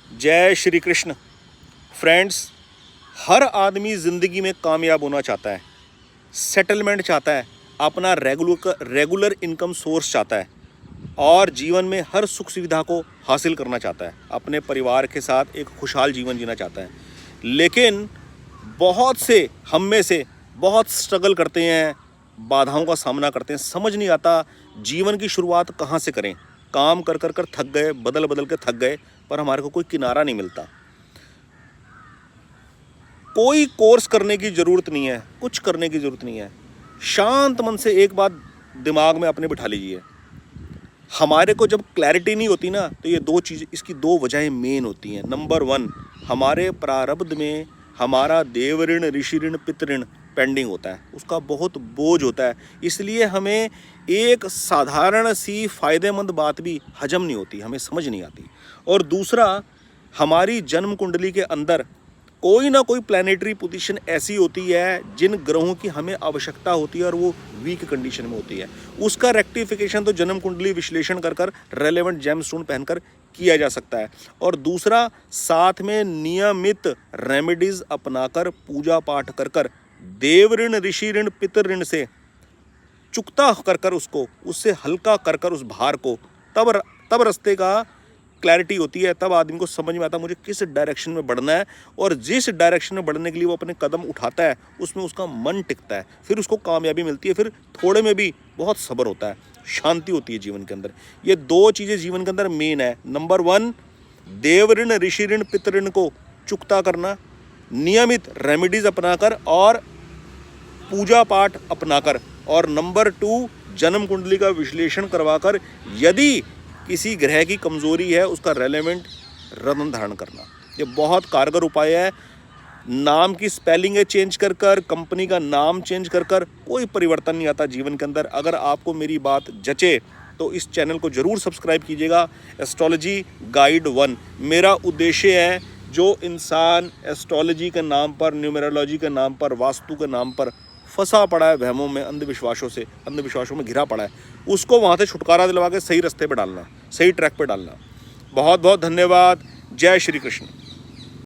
जय श्री कृष्ण। फ्रेंड्स, हर आदमी ज़िंदगी में कामयाब होना चाहता है, सेटलमेंट चाहता है, अपना रेगुलर इनकम सोर्स चाहता है और जीवन में हर सुख सुविधा को हासिल करना चाहता है, अपने परिवार के साथ एक खुशहाल जीवन जीना चाहता है। लेकिन बहुत से हम में से बहुत स्ट्रगल करते हैं, बाधाओं का सामना करते हैं, समझ नहीं आता जीवन की शुरुआत कहाँ से करें। काम कर कर कर थक गए, बदल बदल के थक गए, पर हमारे को कोई किनारा नहीं मिलता। कोई कोर्स करने की ज़रूरत नहीं है, कुछ करने की ज़रूरत नहीं है। शांत मन से एक बात दिमाग में अपने बिठा लीजिए, हमारे को जब क्लैरिटी नहीं होती ना, तो ये दो चीज़, इसकी दो वजहें मेन होती हैं। नंबर 1, हमारे प्रारब्ध में हमारा देव ऋण, ऋषि ऋण, पितृ ऋण पेंडिंग होता है, उसका बहुत बोझ होता है। इसलिए हमें एक साधारण सी फ़ायदेमंद बात भी हजम नहीं होती, हमें समझ नहीं आती। और दूसरा, हमारी जन्म कुंडली के अंदर कोई ना कोई प्लानिटरी पोजीशन ऐसी होती है जिन ग्रहों की हमें आवश्यकता होती है और वो वीक कंडीशन में होती है। उसका रेक्टिफिकेशन तो जन्म कुंडली विश्लेषण कर कर रेलेवेंट जेमस्टोन पहनकर किया जा सकता है। और दूसरा, साथ में नियमित रेमेडीज अपनाकर, पूजा पाठ कर कर, देव ऋण, ऋषि ऋण, पितृ ऋण से चुकता कर कर, उससे हल्का कर कर उस भार को, तब रास्ते का क्लैरिटी होती है। तब आदमी को समझ में आता मुझे किस डायरेक्शन में बढ़ना है, और जिस डायरेक्शन में बढ़ने के लिए वो अपने कदम उठाता है उसमें उसका मन टिकता है, फिर उसको कामयाबी मिलती है। फिर थोड़े में भी बहुत सब्र होता है, शांति होती है जीवन के अंदर। ये दो चीज़ें जीवन के अंदर मेन है। नंबर 1, देव ऋण, ऋषि ऋण, पितृ ऋण को चुकता करना, नियमित रेमेडीज अपनाकर और पूजा पाठ अपनाकर। और नंबर 2, जन्म कुंडली का विश्लेषण करवाकर यदि किसी ग्रह की कमजोरी है उसका रेलेवेंट रत्न धारण करना। ये बहुत कारगर उपाय है। नाम की स्पेलिंग चेंज कर कर, कंपनी का नाम चेंज कर कर कोई परिवर्तन नहीं आता जीवन के अंदर। अगर आपको मेरी बात जचे तो इस चैनल को ज़रूर सब्सक्राइब कीजिएगा। एस्ट्रोलॉजी गाइड 1 मेरा उद्देश्य है। जो इंसान एस्ट्रोलॉजी के नाम पर, न्यूमेरोलॉजी के नाम पर, वास्तु के नाम पर फंसा पड़ा है, वहमों में, अंधविश्वासों में घिरा पड़ा है, उसको वहाँ से छुटकारा दिलवा के सही रास्ते पे डालना, सही ट्रैक पे डालना। बहुत बहुत धन्यवाद। जय श्री कृष्ण।